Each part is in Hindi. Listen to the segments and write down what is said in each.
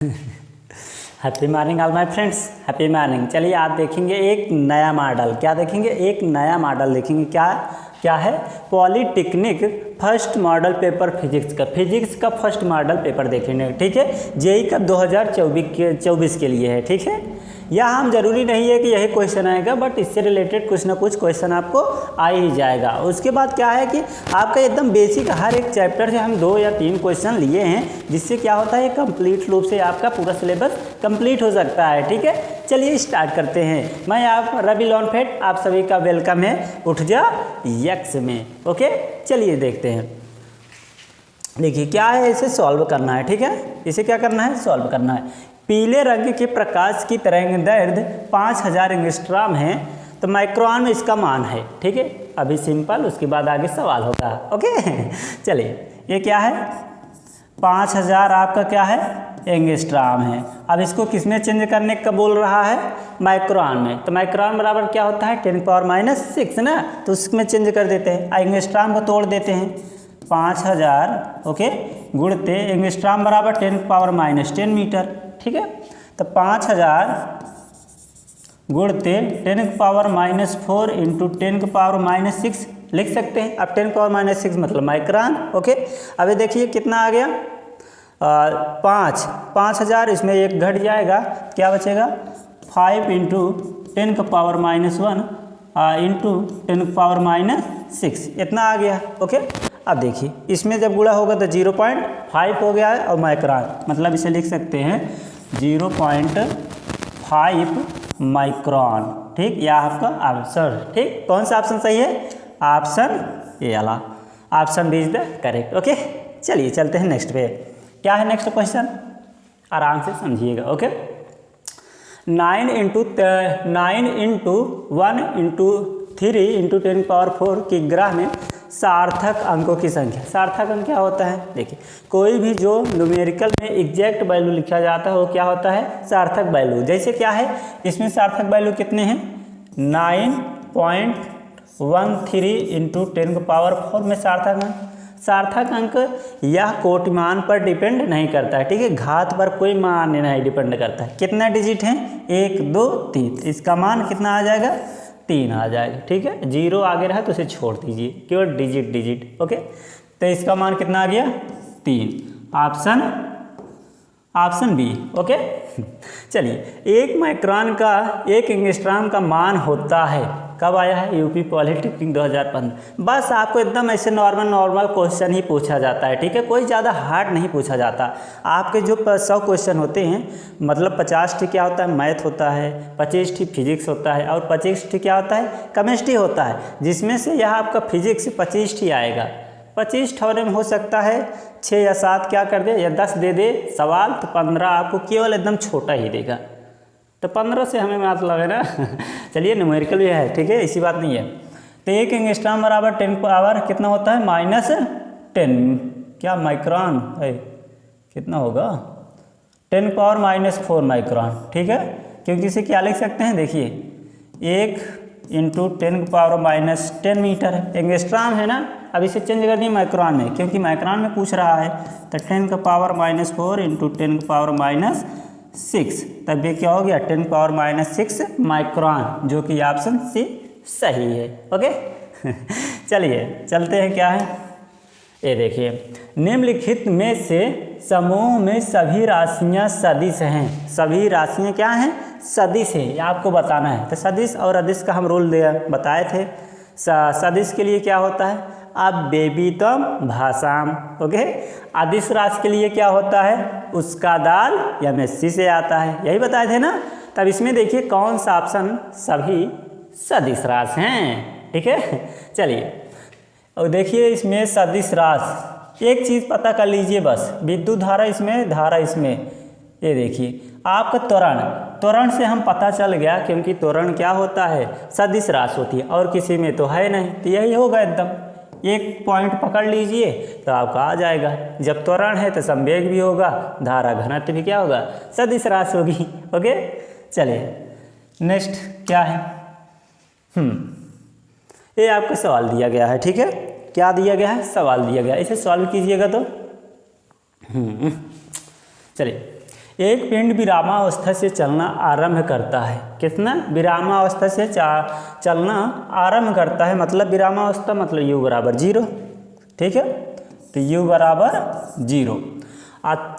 Happy morning all my friends, happy morning. चलिए आज देखेंगे एक नया मॉडल। क्या देखेंगे? एक नया मॉडल देखेंगे। क्या है? Polytechnic first model paper physics का फर्स्ट मॉडल पेपर देखेंगे। ठीक है, जेई का 2024 के लिए है। ठीक है, यहाँ हम जरूरी नहीं है कि यही क्वेश्चन आएगा, बट इससे रिलेटेड कुछ ना कुछ क्वेश्चन आपको आ ही जाएगा। उसके बाद क्या है कि आपका एकदम बेसिक हर एक चैप्टर से हम 2 या 3 क्वेश्चन लिए हैं, जिससे क्या होता है कंप्लीट रूप से आपका पूरा सिलेबस कंप्लीट हो सकता है। ठीक है, चलिए स्टार्ट करते हैं। मैं आप रवि लॉन्फेट, आप सभी का वेलकम है उठ जा यक्स में। ओके, चलिए देखते हैं। देखिए क्या है, इसे सॉल्व करना है। ठीक है, इसे क्या करना है? सॉल्व करना है। पीले रंग के प्रकाश की तरंगदैर्घ्य 5000 एंगस्ट्रॉम है, तो माइक्रोन में इसका मान है। ठीक है, अभी सिंपल, उसके बाद आगे सवाल होगा। ओके चलिए, ये क्या है? 5000 आपका क्या है? एंगस्ट्रॉम है। अब इसको किस में चेंज करने का बोल रहा है? माइक्रोन में। तो माइक्रोन बराबर क्या होता है? 10⁻⁻6 ना, तो उसमें चेंज कर देते हैं। एंगस्ट्रॉम को तोड़ देते हैं। 5000 ओके गुणते एंगस्ट्रॉम बराबर 10⁻⁻10 मीटर। ठीक है, तो 5000 गुणते 10⁻⁻4 इंटू 10⁻⁻6 लिख सकते हैं। अब 10⁻⁻6 मतलब माइक्रोन। ओके, अभी देखिए कितना आ गया? 5000, इसमें एक घट जाएगा, क्या बचेगा? 5 इंटू 10⁻⁻1 इंटू 10⁻⁻6, इतना आ गया। ओके, अब देखिए इसमें जब गुणा होगा तो 0.5 हो गया है, और माइक्रोन मतलब इसे लिख सकते हैं 0.5 माइक्रोन। ठीक, यह आपका आंसर। ठीक, कौन सा ऑप्शन सही है? ऑप्शन ए वाला, option B is the correct. Okay, चलिए चलते हैं नेक्स्ट पे। क्या है नेक्स्ट क्वेश्चन? आराम से समझिएगा। ओके, 9 इंटू 1 इंटू 3 इंटू 10⁻4 की ग्राह में सार्थक अंकों की संख्या। सार्थक अंक क्या होता है? देखिए, कोई भी जो न्यूमेरिकल में एग्जैक्ट वैल्यू लिखा जाता है वो क्या होता है? सार्थक वैल्यू। जैसे क्या है, इसमें सार्थक वैल्यू कितने हैं? 9.13 इंटू 10⁻4 में सार्थक अंक। सार्थक अंक यह कोटि मान पर डिपेंड नहीं करता है। ठीक है, घात पर कोई मान नहीं डिपेंड करता है। कितना डिजिट है? 1 2 3, इसका मान कितना आ जाएगा? 3 आ जाएगा। ठीक है, 0 आगे रहा तो उसे छोड़ दीजिए, केवल डिजिट। ओके, तो इसका मान कितना आ गया? 3। Option B. ओके चलिए, 1 माइक्रोन का 1 एंगस्ट्रॉम का मान होता है। कब आया है? UP polytechnic 2015। बस आपको एकदम ऐसे नॉर्मल क्वेश्चन ही पूछा जाता है। ठीक है, कोई ज़्यादा हार्ड नहीं पूछा जाता। आपके जो 100 क्वेश्चन होते हैं, मतलब 50 टी क्या होता है? मैथ होता है, 25 टी फिजिक्स होता है, और 25 टी क्या होता है? केमिस्ट्री होता है, जिसमें से यह आपका फिजिक्स 25 टी आएगा। 25 ठौरे में हो सकता है 6 या 7 क्या कर दे, या 10 दे दे सवाल, तो 15 आपको केवल एकदम छोटा ही देगा। तो 15 से हमें मतलब है ना चलिए, न्यूमेरिकल भी है। ठीक है, ऐसी बात नहीं है। तो 1 एंगस्ट्रॉम बराबर 10 कितना होता है? -10 क्या माइक्रोन है? कितना होगा? 10⁻⁻4 माइक्रोन। ठीक है, क्योंकि इसे क्या लिख सकते हैं? देखिए 1 इंटू 10⁻⁻10 मीटर एंगस्ट्रॉम है ना। अब इसे चेंज कर दिए माइक्रोन में, क्योंकि माइक्रोन में पूछ रहा है। तो 10⁻⁻4 इंटू 10⁻⁻6, तब ये क्या हो गया? 10⁻⁻6 माइक्रोन, जो कि ऑप्शन सी सही है। ओके चलिए चलते हैं। क्या है ये देखिए, निम्नलिखित में से समूह में सभी राशियां सदिश हैं। सभी राशियां क्या हैं? सदिश है, ये आपको बताना है। तो सदिश और अदिश का हम रूल बताए थे। सदिश के लिए क्या होता है? अब बेबीतम भाषाम। ओके, अदिश राशि के लिए क्या होता है? उसका दाल या मेस्सी से आता है, यही बताए थे ना। तब इसमें देखिए कौन सा ऑप्शन सभी सदिश राशि हैं। ठीक है, चलिए और देखिए इसमें सदिश राशि एक चीज़ पता कर लीजिए बस, विद्युत धारा इसमें, धारा इसमें। ये देखिए आपका त्वरण से हम पता चल गया, क्योंकि त्वरण क्या होता है? सदिश राशि होती है, और किसी में तो है नहीं। तो यही होगा, एकदम एक पॉइंट पकड़ लीजिए तो आपका आ जाएगा। जब त्वरण है तो संवेग भी होगा, धारा घनत्व भी क्या होगा? सदिश राशि होगी। ओके, चलिए नेक्स्ट क्या है? ये आपको सवाल दिया गया है। ठीक है, क्या दिया गया है? सवाल दिया गया है, इसे सॉल्व कीजिएगा तो चलिए एक पिंड विरामावस्था से चलना आरंभ करता है। कितना? विरामावस्था से चलना आरंभ करता है, मतलब विरामावस्था मतलब u बराबर 0। ठीक है, तो u बराबर 0।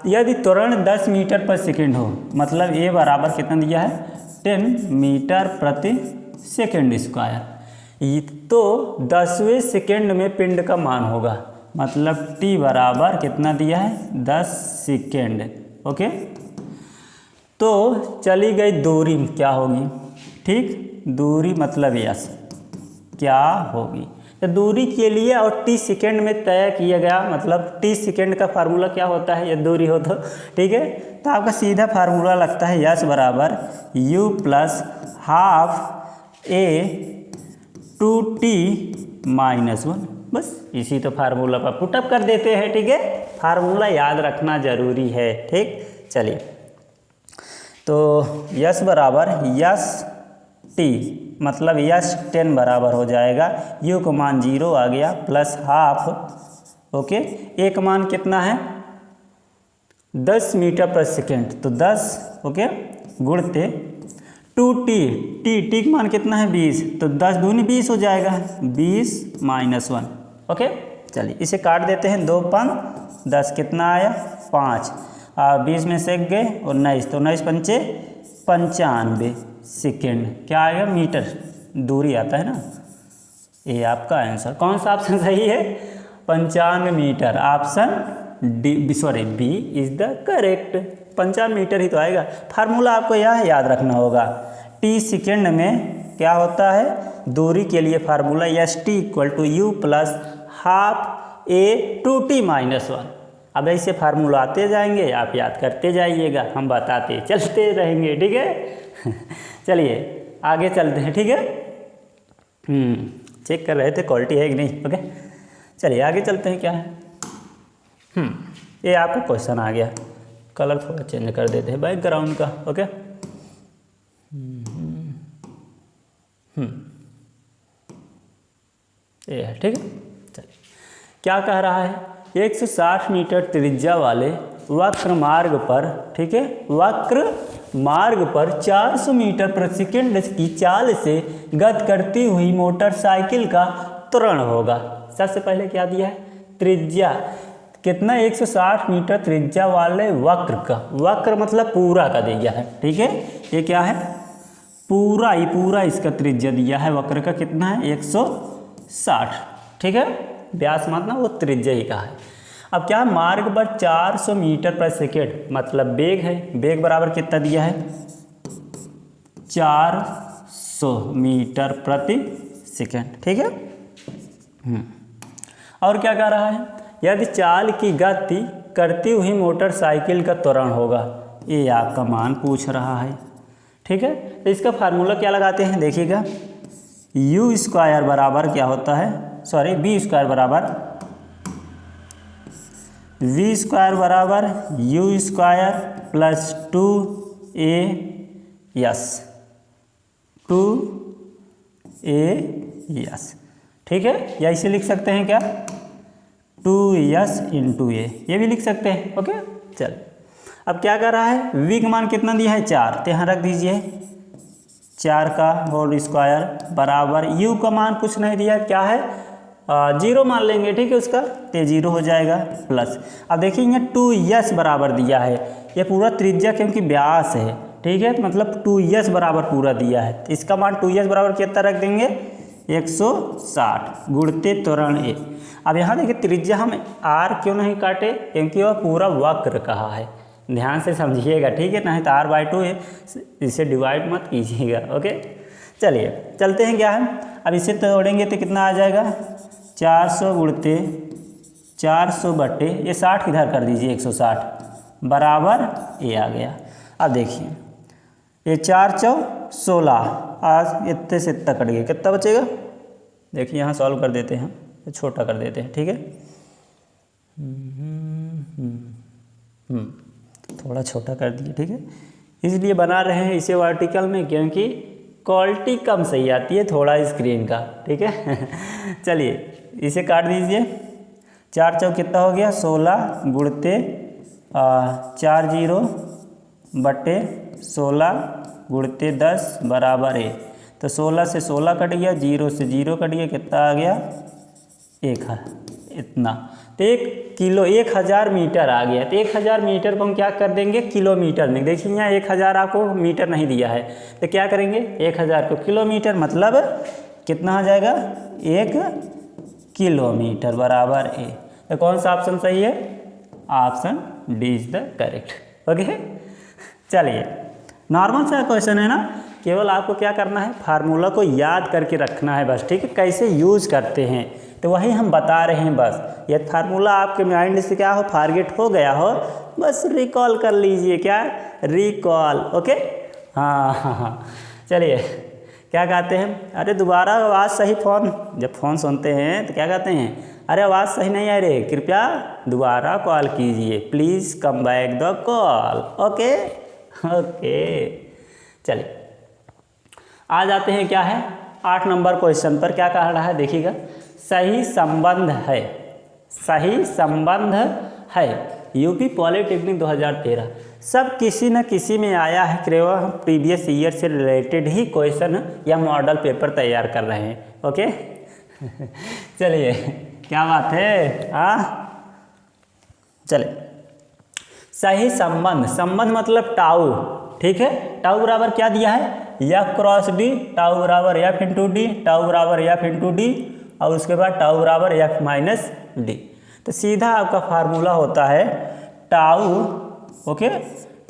यदि त्वरण 10 मीटर पर सेकेंड हो, मतलब a बराबर कितना दिया है 10 मीटर प्रति सेकेंड स्क्वायर, तो 10वें सेकेंड में पिंड का मान होगा, मतलब t बराबर कितना दिया है 10 सेकेंड। ओके, तो चली गई दूरी क्या होगी? ठीक, दूरी मतलब यस क्या होगी? तो दूरी के लिए और t सेकेंड में तय किया गया, मतलब t सेकेंड का फार्मूला क्या होता है? ये दूरी हो तो ठीक है, तो आपका सीधा फार्मूला लगता है यस बराबर u plus half a 2t minus 1। बस इसी तो फार्मूला पर पुटअप कर देते हैं। ठीक है, फार्मूला याद रखना जरूरी है। ठीक, चलिए, तो यस बराबर यस टी मतलब यस 10 बराबर हो जाएगा, यू का मान 0 आ गया प्लस हाफ। ओके, ए का मान कितना है 10 मीटर पर सेकेंड, तो 10 ओके गुणते 2t, टी का मान कितना है 20, तो 10 दूनी 20 हो जाएगा, 20 माइनस 1। ओके, चलिए इसे काट देते हैं, 2 5 10 कितना आया 5, 20 में से गए 19, तो 19 पंचे 95 सेकेंड, क्या आएगा मीटर दूरी आता है ना। ये आपका आंसर, कौन सा ऑप्शन सही है? 95 metre, option D sorry B is the correct. 95 metre ही तो आएगा। फार्मूला आपको यह याद रखना होगा, टी सेकेंड में क्या होता है दूरी के लिए formula S T equal to U plus half A 2t minus 1। अब ऐसे फार्मूला आते जाएंगे, आप याद करते जाइएगा, हम बताते चलते रहेंगे। ठीक है चलिए आगे चलते हैं। ठीक है, चेक कर रहे थे क्वालिटी है कि नहीं। ओके, चलिए आगे चलते हैं। क्या है ये आपको क्वेश्चन आ गया, कलर थोड़ा चेंज कर देते हैं बैकग्राउंड का। ओके, ये है। ठीक है, चलिए क्या कह रहा है, 160 मीटर त्रिज्या वाले वक्र मार्ग पर, ठीक है, वक्र मार्ग पर 400 मीटर प्रति सेकेंड की चाल से गति करती हुई मोटरसाइकिल का त्वरण होगा। सबसे पहले क्या दिया है त्रिज्या, कितना 160 मीटर त्रिज्या वाले वक्र का, वक्र मतलब पूरा का दिया है। ठीक है, ये क्या है पूरा ही पूरा इसका त्रिज्या दिया है वक्र का, कितना है 160। ठीक है, व्यास मतलब वो त्रिज्या ही का है। अब क्या मार्ग पर 400 मीटर पर सेकेंड मतलब वेग है, वेग बराबर कितना दिया है 400 मीटर प्रति सेकेंड। ठीक है, और क्या कह रहा है, यदि चाल की गति करती हुई मोटरसाइकिल का त्वरण होगा, ये आपका मान पूछ रहा है। ठीक है, तो इसका फार्मूला क्या लगाते हैं देखिएगा, यू स्क्वायर बराबर क्या होता है, सॉरी बी स्क्वायर बराबर वी स्क्वायर बराबर you square plus 2a yes 2a yes. ठीक है, या इसे लिख सकते हैं क्या 2s इंटू ए, ये भी लिख सकते हैं। ओके, चल अब क्या कर रहा है, v का मान कितना दिया है 4, तो यहाँ रख दीजिए 4 का होल स्क्वायर बराबर u का मान कुछ नहीं दिया, क्या है 0 मान लेंगे। ठीक है, उसका तो 0 हो जाएगा प्लस, अब देखिए यहाँ 2s बराबर दिया है, ये पूरा त्रिज्या क्योंकि व्यास है। ठीक है, तो मतलब 2s बराबर पूरा दिया है, तो इसका मान 2s बराबर कितना रख देंगे 160 गुणते त्वरण ए। अब यहाँ देखिए त्रिज्या हम r क्यों नहीं काटे, क्योंकि वह पूरा वक्र कहा है, ध्यान से समझिएगा। ठीक है, नहीं तो r/2 है, इसे डिवाइड मत कीजिएगा। ओके, चलिए चलते हैं। क्या है, अब इसे तोड़ेंगे तो कितना आ जाएगा 400 गुणते 400 बटे ये 60 इधर कर दीजिए 160 बराबर ये आ गया। अब देखिए ये 4 चौ 16, आज इतने से इतना कट गया, कितना बचेगा देखिए, यहाँ सॉल्व कर देते हैं, छोटा कर देते हैं। ठीक है, थोड़ा छोटा कर दिए। ठीक है, इसलिए बना रहे हैं इसे वर्टिकल में, क्योंकि क्वालिटी कम सही आती है थोड़ा स्क्रीन का। ठीक है चलिए इसे काट दीजिए, 4 चौ कितना हो गया 16 गुणते 4 0 बटे 16 गुणते 10 बराबर ए। तो 16 से 16 कट गया, 0 से 0 कट गया, कितना आ गया 1 है इतना। तो 1 किलो 1000 मीटर आ गया। तो 1000 मीटर को हम क्या कर देंगे किलोमीटर में। देखिए यहाँ 1000 आपको मीटर नहीं दिया है, तो क्या करेंगे 1000 को किलोमीटर, मतलब कितना आ जाएगा 1 किलोमीटर बराबर ए। तो कौन सा ऑप्शन सही है? Option D is the correct. Okay, चलिए नॉर्मल सा क्वेश्चन है ना, केवल आपको क्या करना है फार्मूला को याद करके रखना है बस, ठीक है, कैसे यूज करते हैं तो वही हम बता रहे हैं बस। ये फार्मूला आपके माइंड से क्या हो फॉरगेट हो गया हो, बस रिकॉल कर लीजिए, क्या रिकॉल। ओके, हाँ हाँ हाँ, चलिए क्या कहते हैं, अरे दोबारा आवाज़ सही, फ़ोन जब फ़ोन सुनते हैं तो क्या कहते हैं, अरे आवाज़ सही नहीं आ रही, कृपया दोबारा कॉल कीजिए, please come back the call. Okay okay, चलिए आ जाते हैं क्या है 8 नंबर क्वेश्चन पर। क्या कह रहा है देखिएगा, सही संबंध है, सही संबंध है। यूपी पॉलिटेक्निक 2013 सब किसी न किसी में आया है, केवल प्रीवियस ईयर से रिलेटेड ही क्वेश्चन या मॉडल पेपर तैयार कर रहे हैं। ओके चलिए क्या बात है, हाँ चलिए सही संबंध, संबंध मतलब टाउ, ठीक है, टाउ बराबर क्या दिया है एफ क्रॉस डी, टाउ बराबर एफ इंटू डी, टाउ बराबर एफ इंटू डी, और उसके बाद टाउ बराबर एफ माइनस डी। तो सीधा आपका फार्मूला होता है टाउ, ओके,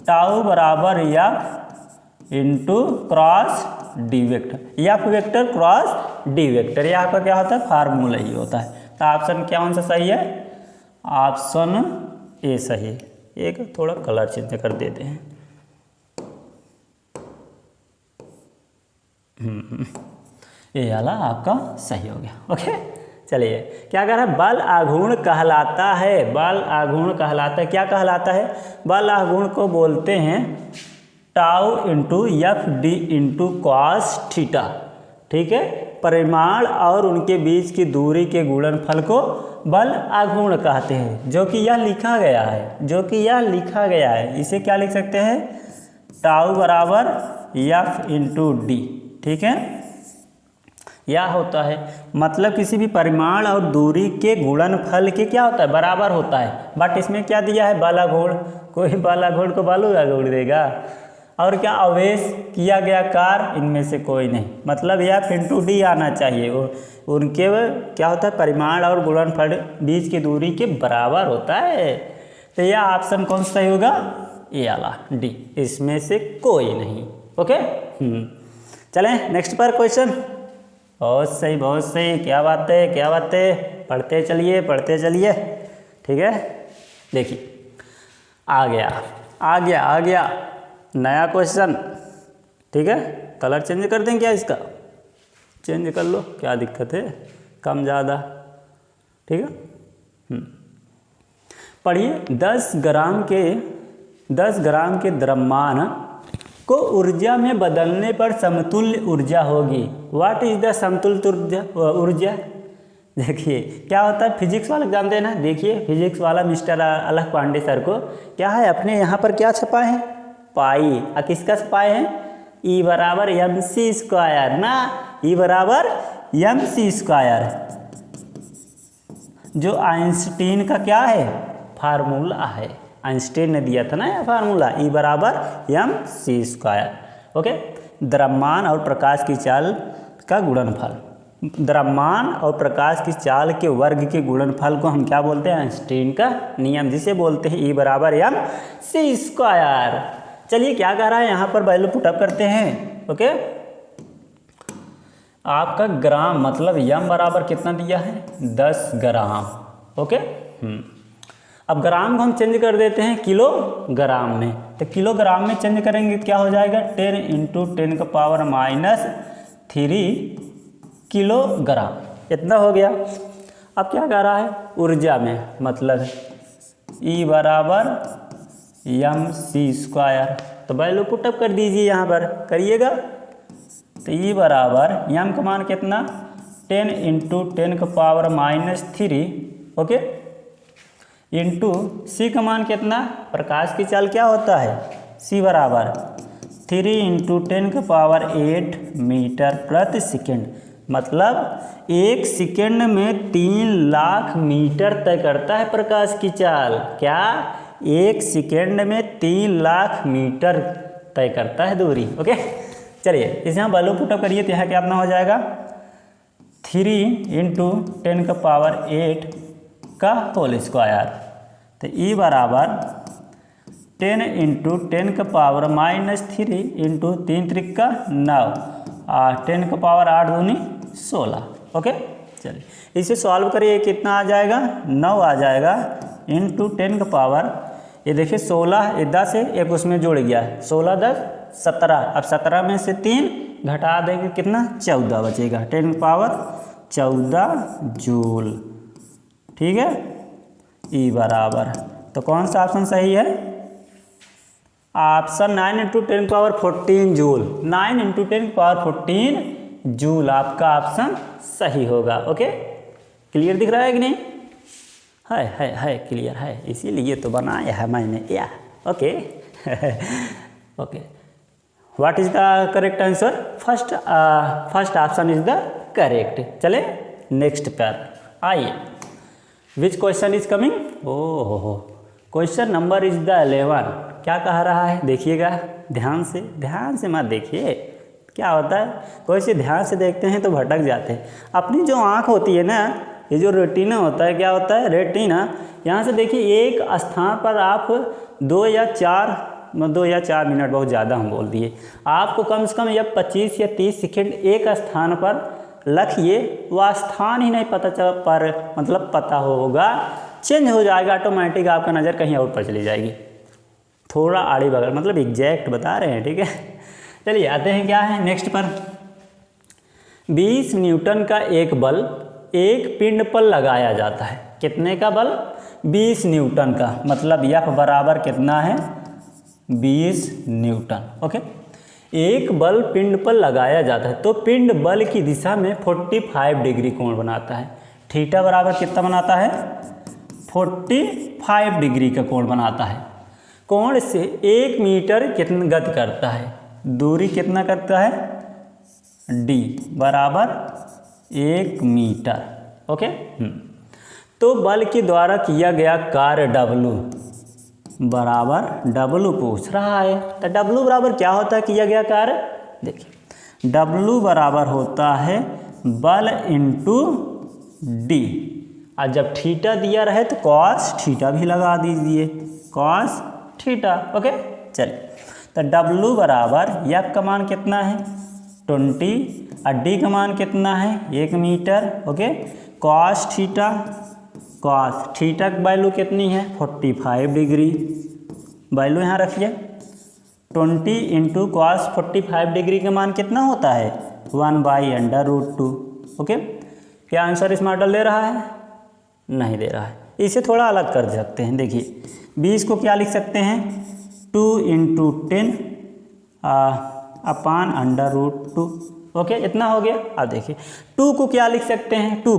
टाउ बराबर F into cross D vector, F vector cross D vector, ये आपका क्या होता है फार्मूला ही होता है। तो ऑप्शन क्या कौन सा सही है, ऑप्शन ए सही है। एक थोड़ा कलर चेंज कर देते हैं, ये वाला आपका सही हो गया। ओके, चलिए क्या कह रहा है, बल आघूर्ण कहलाता है, बल आघूर्ण कहलाता है, क्या कहलाता है, बल आघूर्ण को बोलते हैं tau into F D into cos theta, ठीक है, परिमाण और उनके बीच की दूरी के गुणनफल को बल आघूर्ण कहते हैं, जो कि यह लिखा गया है, जो कि यह लिखा गया है। इसे क्या लिख सकते हैं, टाउ बराबर एफ इंटू डी, ठीक है, यह होता है, मतलब किसी भी परिमाण और दूरी के गुणनफल के क्या होता है बराबर होता है। बट इसमें क्या दिया है बल आघूर्ण, कोई बल आघूर्ण को बल आघूर्ण देगा, और क्या आवेश किया गया कार्य इनमें से कोई नहीं, मतलब एफ इंटू डी आना चाहिए, उनके क्या होता है परिमाण और गुणनफल बीच की दूरी के बराबर होता है। तो यह ऑप्शन कौन सा होगा, ए वाला डी, इसमें से कोई नहीं। ओके, चलें नेक्स्ट पर क्वेश्चन। बहुत सही बहुत सही, क्या बात है क्या बात है, पढ़ते चलिए पढ़ते चलिए, ठीक है। देखिए आ गया आ गया आ गया नया क्वेश्चन, ठीक है, कलर चेंज कर दें क्या, इसका चेंज कर लो, क्या दिक्कत है, कम ज़्यादा, ठीक है। पढ़िए 10 ग्राम के द्रव्यमान को ऊर्जा में बदलने पर समतुल्य ऊर्जा होगी। व्हाट इज द समतुल्य ऊर्जा। देखिए क्या होता है, फिजिक्स वाले जानते हैं ना, देखिए फिजिक्स वाला मिस्टर अलख पांडे सर को क्या है, अपने यहाँ पर क्या छपाए हैं पाई, और किसका छपाए हैं ई बराबर एम सी स्क्वायर ना, ई बराबर एम सी स्क्वायर, जो आइंस्टीन का क्या है फार्मूला है, आइंस्टीन ने दिया था ना यह फार्मूला, ई बराबर एम सी स्क्वायर। ओके, द्रव्यमान और प्रकाश की चाल का गुणनफल, द्रव्यमान और प्रकाश की चाल के वर्ग के गुणनफल को हम क्या बोलते हैं, आइंस्टीन का नियम, जिसे बोलते हैं ई बराबर एम सी स्क्वायर। चलिए क्या कह रहा है यहाँ पर वैल्यू पुटअप करते हैं। ओके, आपका ग्राम मतलब एम बराबर कितना दिया है 10 ग्राम। ओके, अब ग्राम को हम चेंज कर देते हैं किलोग्राम में, तो किलोग्राम में चेंज करेंगे क्या हो जाएगा 10 इंटू 10 का पावर -3 किलोग्राम, इतना हो गया। अब क्या कह रहा है ऊर्जा में, मतलब ई बराबर एम सी स्क्वायर, तो वैल्यू पुटअप कर दीजिए यहाँ पर करिएगा, तो ई बराबर एम का मान कितना 10 इंटू 10 का पावर -3, ओके, इंटू सी का मान कितना, प्रकाश की चाल क्या होता है सी बराबर 3 इंटू 10⁸ मीटर प्रति सेकेंड, मतलब 1 सेकेंड में 3 लाख मीटर तय करता है प्रकाश की चाल। क्या? 1 सेकेंड में 3 लाख मीटर तय करता है दूरी। ओके, चलिए इसे यहाँ वैल्यू पुटअप करिए तो यहाँ क्या अपना हो जाएगा 3 इंटू 10⁸ का होल स्क्वायर। तो ई बराबर 10 इंटू 10⁻³ इंटू 3 त्रिक 9 और 10⁸ 8 × 16। ओके, चलिए इसे सॉल्व करिए, कितना आ जाएगा 9 आ जाएगा इंटू 10⁻, ये देखिए 16 ये 10 है, एक उसमें जुड़ गया 16 10 17, अब 17 में से 3 घटा देंगे कितना 14 बचेगा 10⁻14 जूल। ठीक है, ई बराबर, तो कौन सा ऑप्शन सही है? Option 9 into 10⁻14 joule, 9 into 10⁻14 joule आपका ऑप्शन सही होगा। ओके, क्लियर दिख रहा है कि नहीं? है क्लियर है, इसीलिए तो बनाया है मैंने या। Okay okay, what is the correct answer? First option is the correct. चले नेक्स्ट पर आइए, विच क्वेश्चन इज कमिंग? ओहो, क्वेश्चन नंबर इज द 11। क्या कह रहा है देखिएगा, ध्यान से मत देखिए, क्या होता है कोई से ध्यान से देखते हैं तो भटक जाते हैं। अपनी जो आँख होती है ना, ये जो रेटिना होता है, क्या होता है रेटिना, यहाँ से देखिए एक स्थान पर आप 2 या 4 मिनट, बहुत ज़्यादा हम बोल दिए, आपको कम से कम या 25 या 30 सेकेंड एक स्थान पर रखिए, वह स्थान ही नहीं पता होगा, चेंज हो जाएगा ऑटोमेटिक, आपका नज़र कहीं और पर चली जाएगी, थोड़ा आड़ी बगल, मतलब एग्जैक्ट बता रहे हैं। ठीक है, चलिए आते हैं क्या है नेक्स्ट पर। 20 न्यूटन का एक बल एक पिंड पर लगाया जाता है। कितने का बल? 20 न्यूटन का, मतलब F बराबर कितना है 20 न्यूटन। ओके, एक बल पिंड पर लगाया जाता है तो पिंड बल की दिशा में 45 डिग्री कोण बनाता है। थीटा बराबर कितना बनाता है? 45 डिग्री का कोण बनाता है। कोण से 1 मीटर कितना गति करता है, दूरी कितना करता है d बराबर 1 मीटर। ओके, तो बल के द्वारा किया गया कार्य W बराबर, W पूछ रहा है, तो W बराबर क्या होता है किया गया कार्य? देखिए W बराबर होता है बल इंटू d, और जब थीटा दिया रहे तो कॉस थीटा भी लगा दीजिए, कॉस थीटा। ओके, चलिए तो W बराबर F का मान कितना है 20 और D का मान कितना है 1 मीटर। ओके, कॉस थीटा की वैल्यू कितनी है 45 डिग्री, वैल्यू यहाँ रखिए 20 इंटू कॉस 45 डिग्री का मान कितना होता है 1/√2। ओके, क्या आंसर इस मॉडल दे रहा है? नहीं दे रहा है, इसे थोड़ा अलग कर सकते हैं। देखिए 20 को क्या लिख सकते हैं 2 इंटू 10 अपान √2। ओके, इतना हो गया। अब देखिए 2 को क्या लिख सकते हैं, 2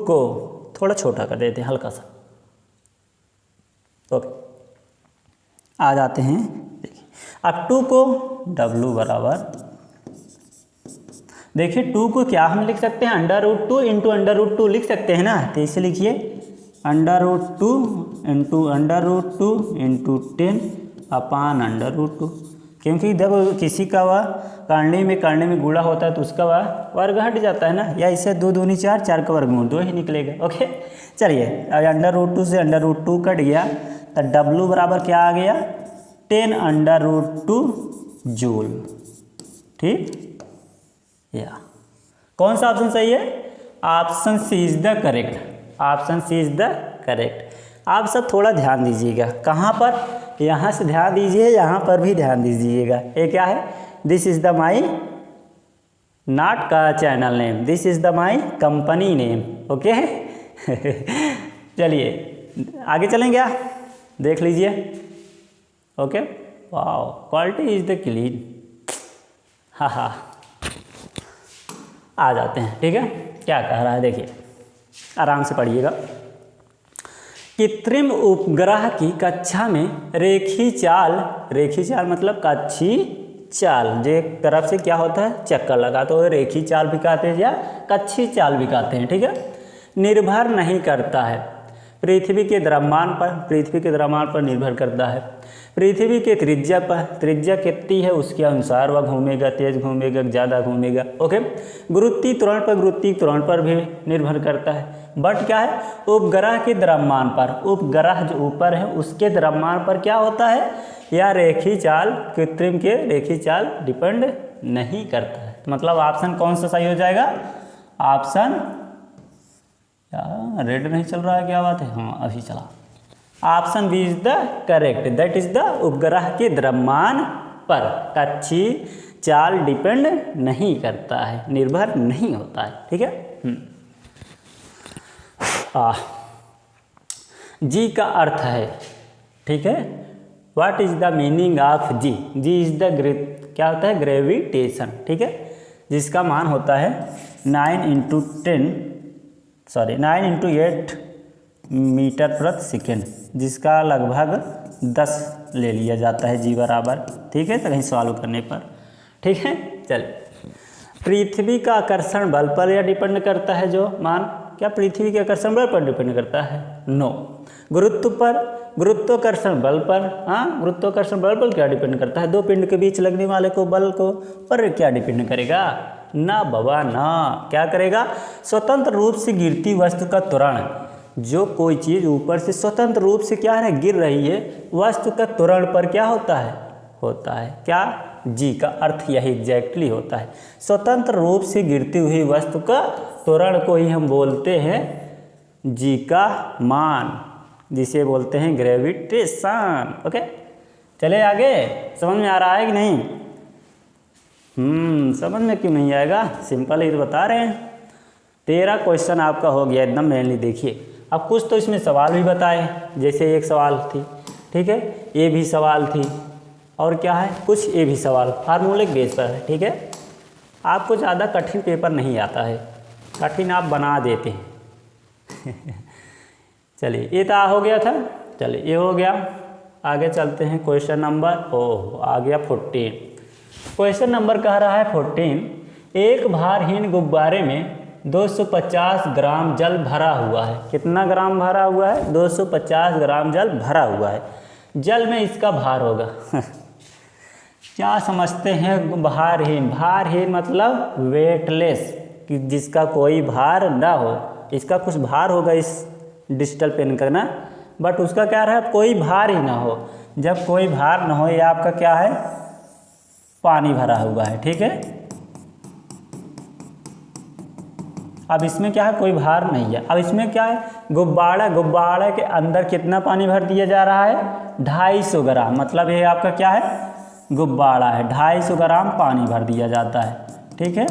को थोड़ा छोटा कर देते हैं हल्का सा। ओके, आ जाते हैं, देखिए अब 2 को W बराबर, देखिए 2 को क्या हम लिख सकते हैं √2 इंटू √2 लिख सकते हैं ना, तो इसे लिखिए √2 इंटू √2 इंटू 10 अपान √2, क्योंकि जब किसी का वह करने में गुणा होता है तो उसका वह वर्ग हट जाता है ना, या इसे 2 दूनी 4, 4 का वर्गमूल 2 ही निकलेगा। ओके, चलिए अब √2 से √2 कट गया तो W बराबर क्या आ गया 10√2 जूल। ठीक, या कौन सा ऑप्शन सही है? Option C is the correct, option C is the correct. आप सब थोड़ा ध्यान दीजिएगा, कहाँ पर? यहाँ से ध्यान दीजिए, यहाँ पर भी ध्यान दीजिएगा। ये क्या है? This is the my not का channel name, this is the my company name. Okay चलिए आगे चलें क्या, देख लीजिए। Okay, wow, quality is the clean. हाँ, आ जाते हैं। ठीक है, क्या कह रहा है देखिए, आराम से पढ़िएगा। कृत्रिम उपग्रह की कक्षा में रेखी चाल मतलब कच्छी चाल, जो एक तरफ से क्या होता है चक्कर लगा तो रेखी चाल भी कहते हैं या कच्छी चाल भी कहते हैं, ठीक है। निर्भर नहीं करता है पृथ्वी के द्रव्यमान पर निर्भर करता है। पृथ्वी के त्रिज्या पर, त्रिज्या कितनी है उसके अनुसार वह घूमेगा, तेज घूमेगा, ज़्यादा घूमेगा, ओके। गुरुत्वीय त्वरण पर भी निर्भर करता है। बट क्या है, उपग्रह के द्रव्यमान पर, उपग्रह जो ऊपर है उसके द्रव्यमान पर क्या होता है, या रेखी चाल, कृत्रिम के रेखी चाल डिपेंड नहीं करता है। मतलब ऑप्शन कौन सा सही हो जाएगा, ऑप्शन, रेड नहीं चल रहा है, क्या बात है, हाँ अभी चला, option B is the correct, that is the उपग्रह के द्रव्यमान पर कच्छी चाल डिपेंड नहीं करता है, निर्भर नहीं होता है, ठीक है। जी का अर्थ है, ठीक है, what is the meaning of G, G is the क्या होता है, ग्रेविटेशन, ठीक है, जिसका मान होता है 9 × 8 मीटर प्रति सेकेंड, जिसका लगभग 10 ले लिया जाता है जी बराबर, ठीक है, तो कहीं सॉल्व करने पर, ठीक है। चलिए, पृथ्वी का आकर्षण बल पर यह डिपेंड करता है, जो मान, क्या पृथ्वी के आकर्षण बल पर डिपेंड करता है, नो। गुरुत्व पर, गुरुत्वाकर्षण बल पर, हाँ गुरुत्वाकर्षण बल पर क्या डिपेंड करता है, दो पिंड के बीच लगने वाले को बल को पर क्या डिपेंड करेगा, ना बाबा ना, क्या करेगा, स्वतंत्र रूप से गिरती वस्तु का त्वरण, जो कोई चीज़ ऊपर से स्वतंत्र रूप से क्या है गिर रही है, वस्तु का त्वरण पर क्या होता है, क्या, जी का अर्थ यही एग्जैक्टली होता है, स्वतंत्र रूप से गिरती हुई वस्तु का त्वरण को ही हम बोलते हैं जी का मान, जिसे बोलते हैं ग्रेविटेशन, ओके। चले आगे, समझ में आ रहा है कि नहीं, समझ में क्यों नहीं आएगा, सिंपल ही तो बता रहे हैं। 13 क्वेश्चन आपका हो गया एकदम मेनली। देखिए अब कुछ तो इसमें सवाल भी बताए, जैसे एक सवाल थी, ठीक है, ये भी सवाल थी, और क्या है, कुछ ये भी सवाल फार्मूलिक बेस पर है, ठीक है। आपको ज़्यादा कठिन पेपर नहीं आता है, कठिन आप बना देते हैं। चलिए, ये तो हो गया था, चलिए ये हो गया, आगे चलते हैं क्वेश्चन नंबर, आ गया 14। क्वेश्चन नंबर कह रहा है 14, एक भारहीन गुब्बारे में 250 ग्राम जल भरा हुआ है। कितना ग्राम भरा हुआ है, 250 ग्राम जल भरा हुआ है, जल में इसका भार होगा। क्या समझते हैं भारहीन, भारहीन मतलब वेटलेस, कि जिसका कोई भार ना हो, इसका कुछ भार होगा इस डिजिटल पेन का ना, बट उसका क्या रहा है, कोई भार ही ना हो। जब कोई भार ना हो, ये आपका क्या है, पानी भरा हुआ है, ठीक है। अब इसमें क्या है, कोई भार नहीं है। अब इसमें क्या है, गुब्बारा, गुब्बारे के अंदर कितना पानी भर दिया जा रहा है, 250 ग्राम, मतलब ये आपका क्या है, गुब्बारा है, 250 ग्राम पानी भर दिया जाता है, ठीक है।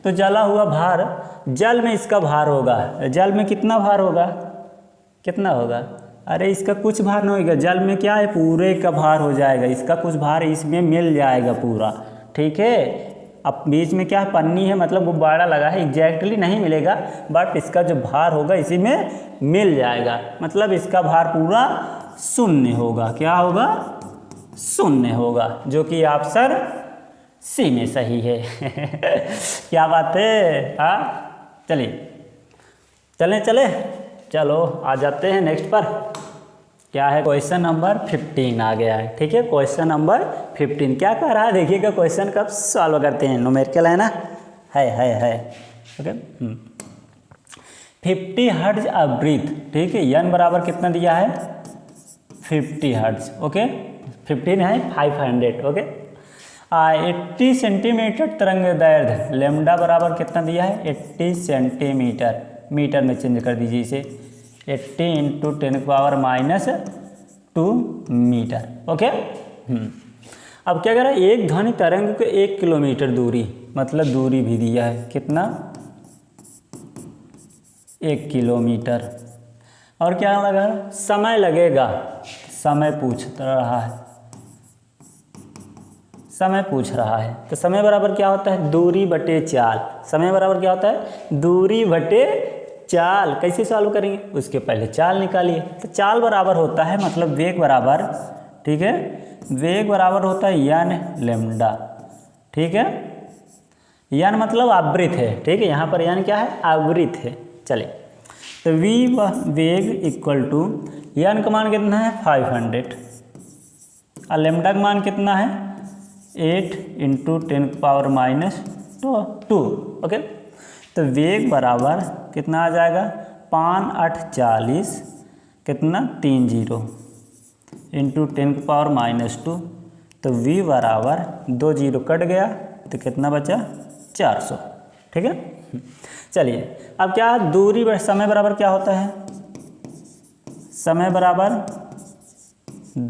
तो जला हुआ भार, जल में इसका भार होगा, जल में कितना भार होगा, कितना होगा, अरे इसका कुछ भार नहीं होगा, जल में क्या है, पूरे का भार हो जाएगा, इसका कुछ भार इसमें मिल जाएगा पूरा, ठीक है। अब बीच में क्या है, पन्नी है, मतलब गुब्बारा लगा है, एग्जैक्टली नहीं मिलेगा, बट इसका जो भार होगा इसी में मिल जाएगा, मतलब इसका भार पूरा शून्य होगा, क्या होगा, शून्य होगा, जो कि ऑप्शन सी में सही है। क्या बात है, हाँ चलिए चले चलो आ जाते हैं नेक्स्ट पर। क्या है, क्वेश्चन नंबर 15 आ गया है, ठीक है। क्वेश्चन नंबर 15 क्या कह रहा है, देखिएगा क्वेश्चन कब सॉल्व करते हैं, न्यूमेरिकल है ना, है ओके। 50 हर्ट्ज अ ब्रीथ, ठीक है, n बराबर कितना दिया है, 50 हर्ट्ज, ओके, 15 है 500, ओके। 80 सेंटीमीटर तरंग दैर्ध्य, लैम्डा बराबर कितना दिया है, 80 सेंटीमीटर, मीटर में चेंज कर दीजिए इसे, 80 × 10⁻² मीटर, ओके। अब क्या कह रहा है, एक ध्वनि तरंग को 1 किलोमीटर दूरी, मतलब दूरी भी दिया है, कितना, 1 किलोमीटर, और क्या लगा, समय लगेगा, समय पूछ रहा है, समय पूछ रहा है, तो समय बराबर क्या होता है, दूरी बटे चाल, समय बराबर क्या होता है, दूरी बटे चाल कैसे सॉल्व करेंगे, उसके पहले चाल निकालिए। तो चाल बराबर होता है मतलब वेग बराबर, ठीक है, वेग बराबर होता है यन लेमडा, ठीक है, यन मतलब आवृत है, ठीक है, यहाँ पर यन क्या है, आवृत है। चलिए तो वी वेग इक्वल टू यन का मान कितना है 500 और लेमडा का मान कितना है 8 × 10⁻²। ओके, तो वेग बराबर कितना आ जाएगा 5 8 40 कितना 30 × 10⁻²। तो v बराबर 2 0 कट गया तो कितना बचा 400, ठीक है। चलिए अब क्या दूरी समय बराबर क्या होता है, समय बराबर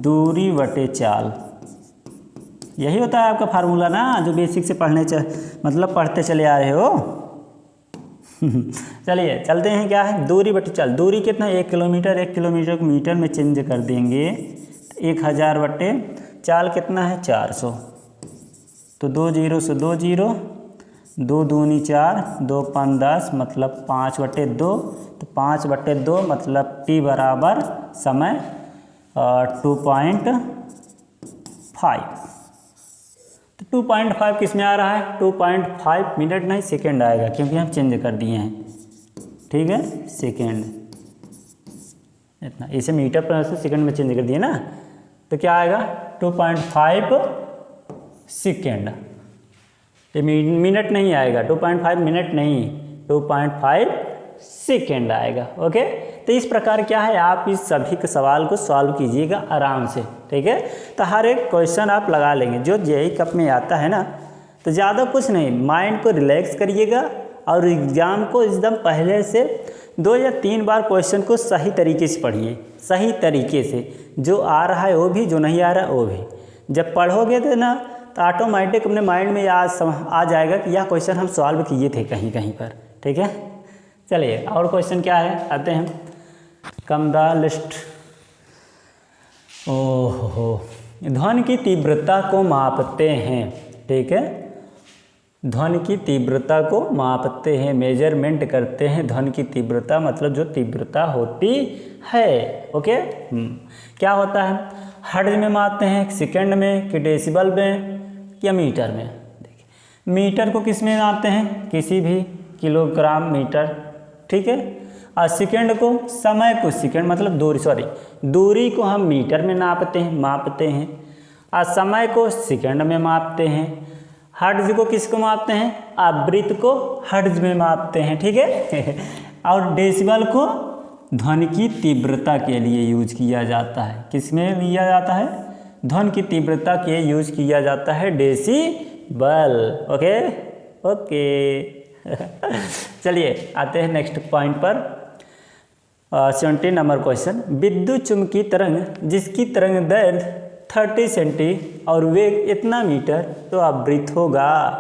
दूरी बटे चाल, यही होता है आपका फार्मूला ना, जो बेसिक से पढ़ते चले आ रहे हो। चलिए चलते हैं, क्या है दूरी बटे चाल, दूरी कितना 1 किलोमीटर, 1 किलोमीटर को मीटर में चेंज कर देंगे 1000 बटे चाल कितना है 400। तो 2 0 से 2 0, 2 दूनी 4, 2 5 10 मतलब 5/2। तो 5/2 मतलब t बराबर समय 2.5। तो 2.5 किस में आ रहा है, 2.5 मिनट नहीं सेकेंड आएगा, क्योंकि हम चेंज कर दिए हैं, ठीक है, सेकेंड इतना, इसे मीटर पर से सेकेंड में चेंज कर दिए ना, तो क्या आएगा 2.5 सेकेंड। ये मिनट नहीं आएगा, 2.5 मिनट नहीं, 2.5 सेकेंड आएगा। ओके, तो इस प्रकार क्या है, आप इस सभी के सवाल को सॉल्व कीजिएगा आराम से, ठीक है। तो हर एक क्वेश्चन आप लगा लेंगे जो जेईई कप में आता है ना, तो ज़्यादा कुछ नहीं, माइंड को रिलैक्स करिएगा और एग्ज़ाम को एकदम पहले से 2 या 3 बार क्वेश्चन को सही तरीके से पढ़िए, सही तरीके से, जो आ रहा है वो भी, जो नहीं आ रहा है वो भी। जब पढ़ोगे तो ना, तो ऑटोमेटिक अपने माइंड में आ जाएगा कि यह क्वेश्चन हम सॉल्व किए थे कहीं कहीं पर, ठीक है। चलिए और क्वेश्चन क्या है, आते हैं, कम द लिस्ट। ओहो, ध्वनि की तीव्रता को मापते हैं, ठीक है, ध्वनि की तीव्रता को मापते हैं, मेजरमेंट करते हैं। ध्वनि की तीव्रता मतलब जो तीव्रता होती है, ओके, क्या होता है, हर्ट्ज में मापते हैं, सेकंड में, कि डेसिबल में, या मीटर में। देखिए मीटर को किस में नापते हैं, किसी भी किलोग्राम मीटर, ठीक है, और सेकंड को, समय को, सेकंड मतलब दूरी को हम मीटर में मापते हैं, और समय को सेकंड में मापते हैं। हर्ट्ज को किसको मापते हैं, आवृत्ति को हर्ट्ज में मापते हैं, ठीक है। और डेसिबल को ध्वनि की तीव्रता के लिए यूज किया जाता है, किसमें लिया जाता है, ध्वनि की तीव्रता के यूज किया जाता है डेसिबल। ओके ओके चलिए आते हैं नेक्स्ट पॉइंट पर, 70 नंबर क्वेश्चन। विद्युत चुम्बकीय तरंग जिसकी तरंग दैर्घ्य 30 सेंटी और वेग इतना मीटर तो आवृत्त होगा।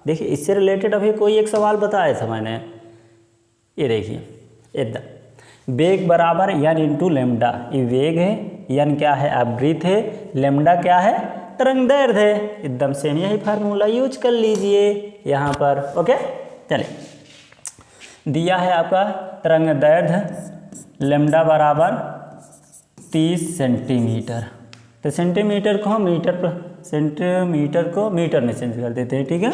देखिए इससे रिलेटेड अभी कोई एक सवाल बताया था मैंने, ये देखिए एकदम, वेग बराबर यन इंटू लेमडा, ये वेग है, यन क्या है आवृत्त है, लेमडा क्या है तरंग दैर्घ्य है, एकदम सेम यही फार्मूला यूज कर लीजिए यहाँ पर। ओके चलिए दिया है आपका तरंग दैर्घ्य लेमडा बराबर 30 सेंटीमीटर, तो सेंटीमीटर को हम सेंटीमीटर को मीटर में चेंज कर देते हैं, ठीक है।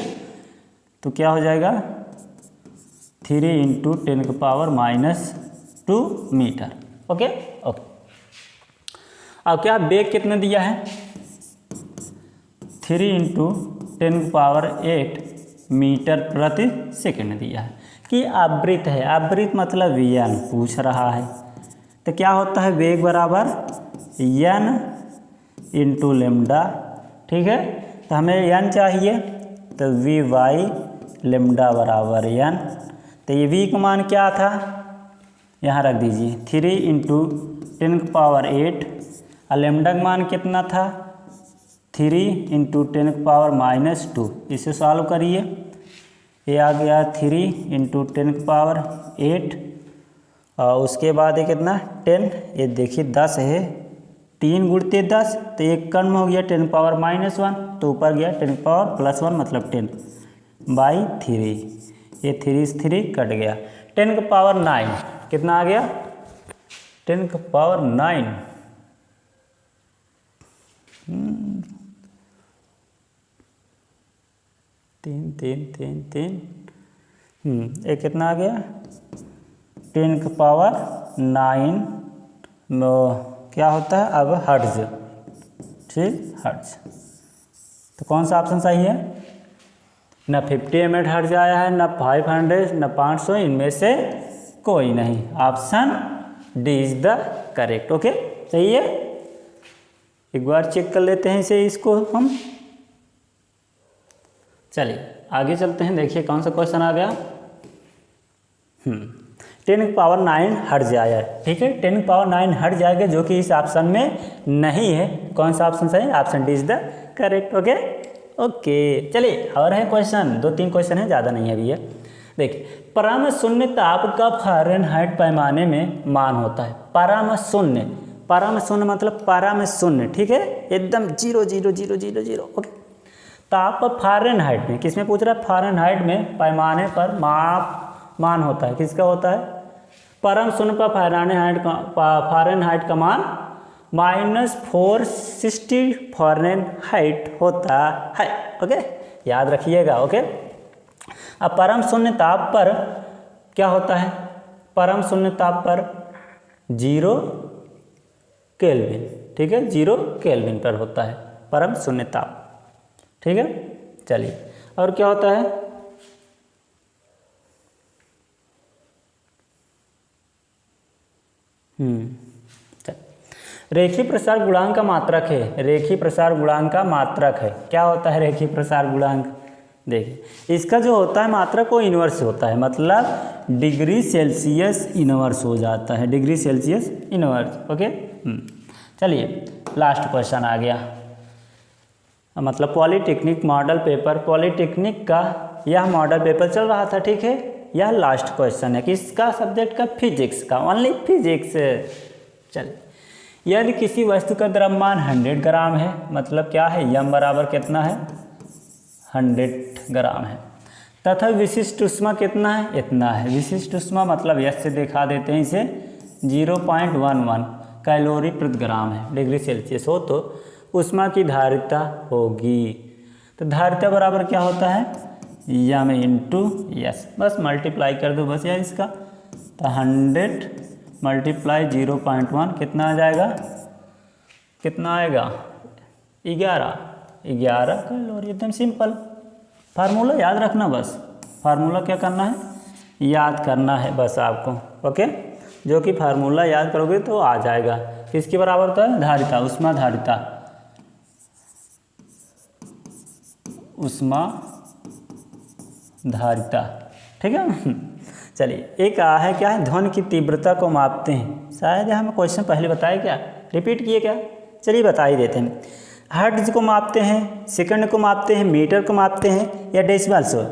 तो क्या हो जाएगा 3 × 10⁻² मीटर। ओके ओके, अब क्या वेग कितना दिया है 3 × 10⁸ मीटर प्रति सेकंड दिया है, कि आवृत्त है, आवृत्त मतलब यन पूछ रहा है। तो क्या होता है वेग बराबर यन इंटू लेमडा, ठीक है। तो हमें यन चाहिए, तो वी वाई लेमडा बराबर यन। तो ये वी का मान क्या था, यहाँ रख दीजिए 3 × 10⁸ और लेमडा का मान कितना था 3 × 10⁻²। इसे सॉल्व करिए, ये आ गया 3 × 10⁸, और उसके बाद ये कितना 10, ये देखिए 10 है, 3 × 10, तो एक कम हो गया 10⁻−1, तो ऊपर गया 10⁻+1 मतलब 10/3, ये 3 से 3 कट गया, 10 का पावर 9 कितना आ गया 10 का पावर 9 तीन तीन तीन तीन एक कितना आ गया 10 का पावर 9 क्या होता है अब हर्ट्ज, ठीक हर्ट्ज। तो कौन सा ऑप्शन सही है, ना 50 एमएट हर्ट्ज आया है, ना 500, ना 500, इनमें से कोई नहीं। Option D is the correct. Okay सही है। एक बार चेक कर लेते हैं इसे, इसको हम। चलिए आगे चलते हैं, देखिए कौन सा क्वेश्चन आ गया। 10 की पावर 9 हर्ट्ज आया है, ठीक है 10 की पावर 9 हर्ट्ज आएगा, जो कि इस ऑप्शन में नहीं है। कौन सा ऑप्शन सही, option D is the correct. Okay okay चलिए और है क्वेश्चन, 2-3 क्वेश्चन है, ज़्यादा नहीं है अभी है। देखिए परम शून्य ताप का फ़ारेनहाइट पैमाने में मान होता है। परम शून्य मतलब परम शून्य, ठीक है एकदम 0,0,0,0,0। ओके ताप फ़ारेनहाइट में, किस में पूछ रहा है, फ़ारेनहाइट में पैमाने पर मान होता है, किसका होता है, परम शून्य पर फ़ारेनहाइट का मान -460 फ़ारेनहाइट होता है। ओके याद रखिएगा। ओके अब परम शून्य ताप पर क्या होता है, परम शून्य ताप पर 0 केल्विन, ठीक है 0 केल्विन पर होता है परम शून्य ताप, ठीक है। चलिए और क्या होता है, रेखीय प्रसार गुणांक का मात्रक है, रेखीय प्रसार गुणांक का मात्रक है। क्या होता है रेखीय प्रसार गुणांक, देखिए इसका जो होता है मात्रक वो इनवर्स होता है, मतलब डिग्री सेल्सियस इनवर्स हो जाता है, डिग्री सेल्सियस इनवर्स। ओके चलिए लास्ट क्वेश्चन आ गया, मतलब पॉलीटेक्निक मॉडल पेपर, पॉलीटेक्निक का यह मॉडल पेपर चल रहा था, ठीक है। यह लास्ट क्वेश्चन है किसका, सब्जेक्ट का फिजिक्स का, ओनली फिजिक्स। चल यदि किसी वस्तु का द्रव्यमान 100 ग्राम है, मतलब क्या है यम बराबर कितना है 100 ग्राम है, तथा विशिष्ट ऊष्मा कितना है, इतना है। विशिष्ट ऊष्मा मतलब यस से दिखा देते हैं इसे, 0.11 कैलोरी प्रति ग्राम है, डिग्री सेल्सियस हो तो ऊष्मा की धारिता होगी। तो धारिता बराबर क्या होता है यम इंटू यस, बस मल्टीप्लाई कर दो बस यार इसका। तो 100 मल्टीप्लाई 0.1 कितना आ जाएगा, कितना आएगा 11 कैलोरी, एकदम सिंपल। फार्मूला याद रखना बस, फार्मूला क्या करना है याद करना है बस आपको। ओके जो कि फार्मूला याद करोगे तो आ जाएगा। किसके बराबर होता है, धारिता, उष्मा धारिता, उष्मा धारिता, ठीक है। चलिए एक है क्या है, ध्वनि की तीव्रता को मापते हैं। शायद हमें क्वेश्चन पहले बताया क्या, रिपीट किए क्या, चलिए बता ही देते हैं। हर्ट्ज को मापते हैं, सेकंड को मापते हैं, मीटर को मापते हैं या डेसिबल से।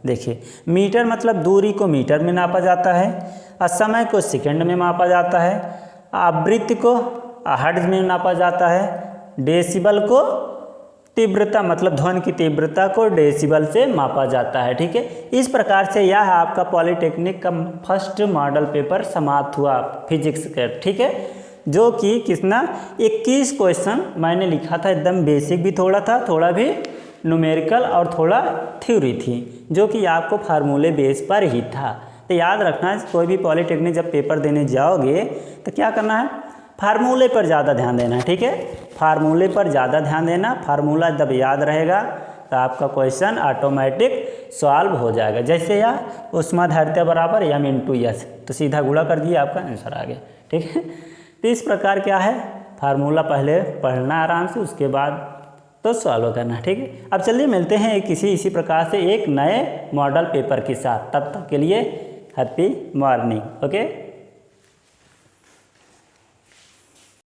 देखिए मीटर मतलब दूरी को मीटर में नापा जाता है, और समय को सेकंड में मापा जाता है, आवृत्ति को हर्ट्ज में नापा जाता है, डेसिबल को तीव्रता मतलब ध्वनि की तीव्रता को डेसिबल से मापा जाता है, ठीक है। इस प्रकार से यह आपका पॉलीटेक्निक का फर्स्ट मॉडल पेपर समाप्त हुआ फिजिक्स का, ठीक है। जो कि कितना 21 क्वेश्चन मैंने लिखा था, एकदम बेसिक भी थोड़ा था, थोड़ा भी न्यूमेरिकल और थोड़ा थ्योरी थी, जो कि आपको फार्मूले बेस पर ही था। तो याद रखना कोई भी पॉलीटेक्निक जब पेपर देने जाओगे तो क्या करना है, फार्मूले पर ज़्यादा ध्यान देना है, ठीक है। फार्मूले पर ज़्यादा ध्यान देना, फार्मूला जब याद रहेगा तो आपका क्वेश्चन ऑटोमेटिक सॉल्व हो जाएगा। जैसे या उष्मा धारिता बराबर यम इंटू यस, तो सीधा गुणा कर दिया आपका आंसर आ गया, ठीक है। तो इस प्रकार क्या है, फार्मूला पहले पढ़ना आराम से, उसके बाद तो सॉल्व करना, ठीक है। अब चलिए मिलते हैं इसी प्रकार से एक नए मॉडल पेपर के साथ, तब तक के लिए हैप्पी मॉर्निंग। ओके।